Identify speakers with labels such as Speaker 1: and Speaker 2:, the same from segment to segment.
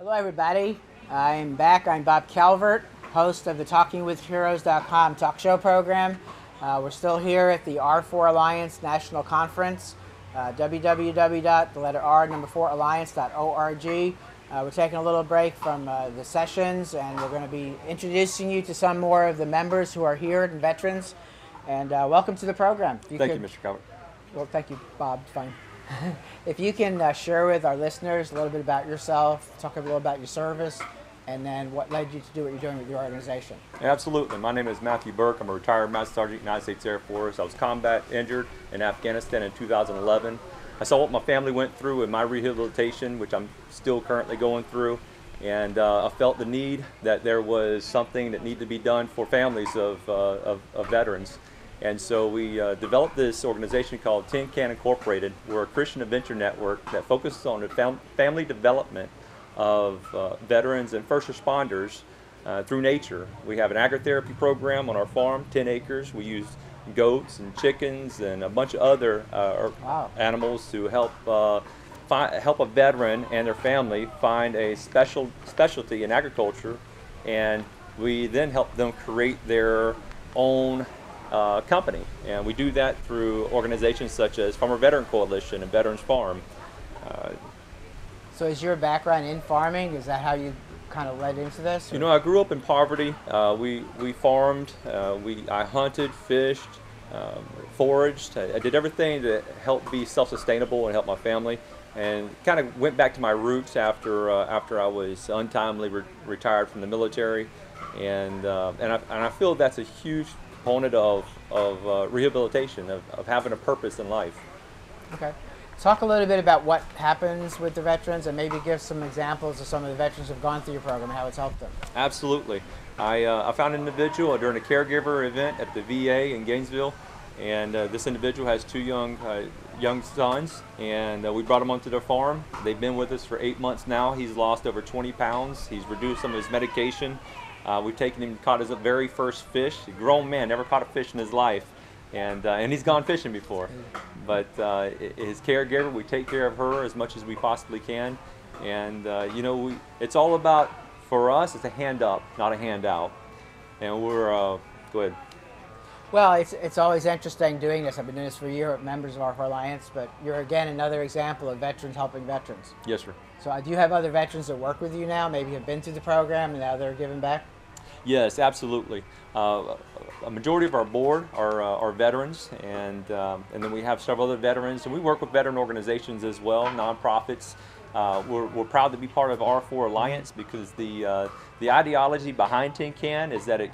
Speaker 1: Hello, everybody. I'm back. I'm Bob Calvert, host of the TalkingWithHeroes.com talk show program. We're still here at the R4 Alliance National Conference, www.4alliance.org. We're taking a little break from the sessions, and we're going to be introducing you to some more of the members who are here and veterans. And welcome to the program.
Speaker 2: Thank you, Mr. Calvert.
Speaker 1: Well, thank you, Bob. Fine. If you can share with our listeners a little bit about yourself, talk a little about your service, and then what led you to do what you're doing with your organization.
Speaker 2: Absolutely. My name is Matthew Burke. I'm a retired Master Sergeant, United States Air Force. I was combat injured in Afghanistan in 2011. I saw what my family went through in my rehabilitation, which I'm still currently going through, and I felt the need that there was something that needed to be done for families of veterans. And so we developed this organization called Tin Can Incorporated. We're a Christian adventure network that focuses on the family development of veterans and first responders through nature. We have an agri-therapy program on our farm, 10 acres. We use goats and chickens and a bunch of other animals to help help a veteran and their family find a specialty in agriculture, and we then help them create their own company, and we do that through organizations such as Farmer Veteran Coalition and Veterans Farm.
Speaker 1: So is your background in farming? Is that how you kind of led into this?
Speaker 2: You know, I grew up in poverty. We farmed, I hunted, fished, foraged. I did everything to help be self-sustainable and help my family, and kind of went back to my roots after I was untimely retired from the military, and I feel that's a huge component of rehabilitation, of having a purpose in life.
Speaker 1: Okay. Talk a little bit about what happens with the veterans, and maybe give some examples of some of the veterans who have gone through your program and how it's helped them.
Speaker 2: Absolutely. I found an individual during a caregiver event at the VA in Gainesville, and this individual has two young sons, and we brought them onto their farm. They've been with us for 8 months now. He's lost over 20 pounds. He's reduced some of his medication. We've taken him, caught his very first fish. A grown man, never caught a fish in his life, and he's gone fishing before. But his caregiver, we take care of her as much as we possibly can, and you know, it's all about, for us, it's a hand up, not a handout. And we're go ahead.
Speaker 1: Well, it's always interesting doing this. I've been doing this for a year with members of our Alliance, but you're again another example of veterans helping veterans.
Speaker 2: Yes, sir.
Speaker 1: So do you have other veterans that work with you now, maybe have been through the program and now they're giving back?
Speaker 2: Yes, absolutely. A majority of our board are veterans, and then we have several other veterans, and we work with veteran organizations as well, nonprofits. We're proud to be part of R4 Alliance because the ideology behind Tin Can is that it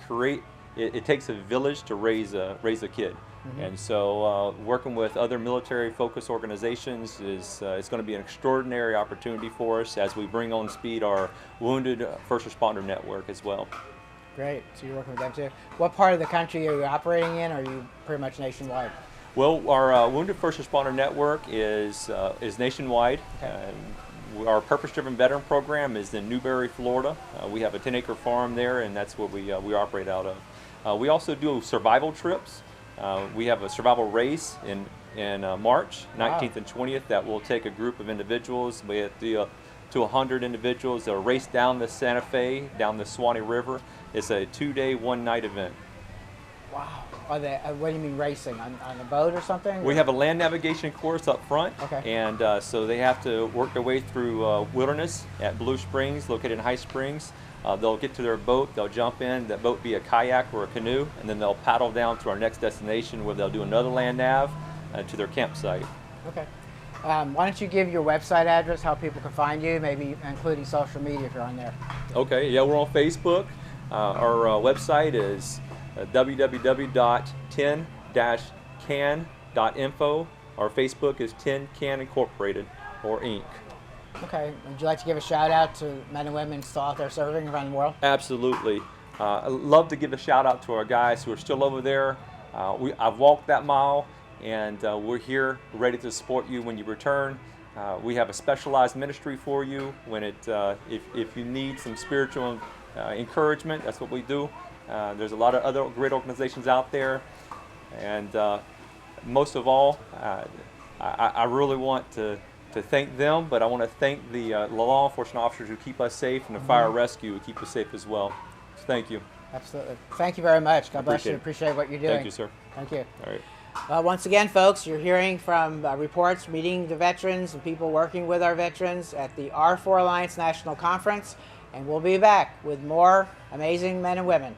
Speaker 2: takes a village to raise a kid. Mm-hmm. And so working with other military-focused organizations is going to be an extraordinary opportunity for us as we bring on speed our Wounded First Responder Network as well.
Speaker 1: Great. So you're working with them too. What part of the country are you operating in, or are you pretty much nationwide?
Speaker 2: Well, our Wounded First Responder Network is nationwide.
Speaker 1: Okay.
Speaker 2: Our purpose-driven veteran program is in Newberry, Florida. We have a 10-acre farm there, and that's what we operate out of. We also do survival trips. We have a survival race in March 19th and 20th that will take a group of individuals. We have to 100 individuals. They'll race down the Santa Fe, down the Swanee River. It's a 2-day, 1-night event.
Speaker 1: Wow. Are they, what do you mean racing? On a boat or something?
Speaker 2: We have a land navigation course up front.
Speaker 1: Okay.
Speaker 2: And so they have to work their way through wilderness at Blue Springs, located in High Springs. They'll get to their boat, they'll jump in, that boat be a kayak or a canoe, and then they'll paddle down to our next destination where they'll do another land nav to their campsite.
Speaker 1: Okay. Why don't you give your website address, how people can find you, maybe including social media if you're on there.
Speaker 2: Okay, yeah, we're on Facebook. Our website is www.tin-can.info. Our Facebook is Tin Can Incorporated, or Inc.
Speaker 1: Okay. Would you like to give a shout out to men and women still out there serving around the world?
Speaker 2: Absolutely. I'd love to give a shout out to our guys who are still over there. I've walked that mile, and we're here ready to support you when you return. We have a specialized ministry for you when if you need some spiritual encouragement. That's what we do. There's a lot of other great organizations out there, and most of all, I really want to to thank them, but I want to thank the law enforcement officers who keep us safe and the fire rescue who keep us safe as well. So thank you.
Speaker 1: Absolutely. Thank you very much. God bless you.
Speaker 2: Appreciate it.
Speaker 1: Appreciate what you're doing.
Speaker 2: Thank you, sir.
Speaker 1: Thank you.
Speaker 2: All right.
Speaker 1: Once again, folks, you're hearing from reports, meeting the veterans and people working with our veterans at the R4 Alliance National Conference, and we'll be back with more amazing men and women.